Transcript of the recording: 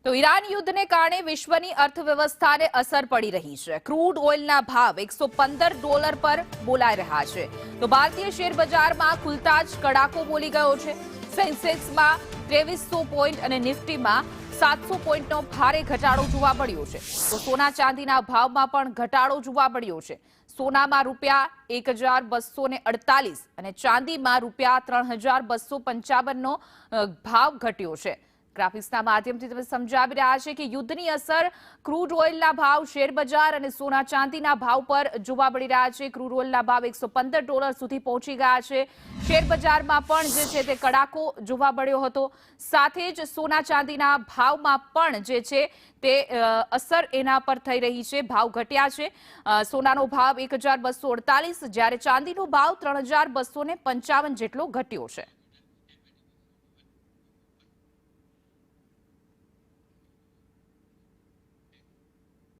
તો ઈરાન યુદ્ધને કારણે વિશ્વની અર્થવ્યવસ્થાને અસર પડી રહી છે। ક્રૂડ ઓઇલના ભાવ $115 પર બોલાઈ રહ્યા છે। તો ભારતીય શેર બજારમાં ખુલતા જ કડાકો બોલી ગયો છે। સેન્સેક્સમાં 2300 પોઈન્ટ અને નિફ્ટીમાં 700 પોઈન્ટનો ભારે ઘટાડો જોવા મળ્યો છે। તો સોના ચાંદીના ભાવમાં પણ ઘટાડો જોવા મળ્યો છે। સોનામાં ₹1,248 અને ચાંદીમાં ₹3,255નો ભાવ ઘટ્યો છે। ગ્રાફિક્સના માધ્યમથી તમે સમજાવી રહ્યા છે કે યુદ્ધની અસર ક્રૂડ ઓઇલના ભાવ, શેર બજાર અને સોના ચાંદીના ભાવ પર જોવા મળી રહ્યા છે। ક્રૂડ ઓઇલના ભાવ $115 સુધી પહોંચી ગયા છે। શેર બજારમાં પણ જે છે તે કડાકો જોવા મળ્યો હતો। સાથે જ સોના ચાંદીના ભાવમાં પણ જે છે તે અસર એના પર થઈ રહી છે। ભાવ ઘટ્યા છે। સોનાનો ભાવ 1,248 જ્યારે ચાંદીનો ભાવ 3,255 જેટલો ઘટ્યો છે।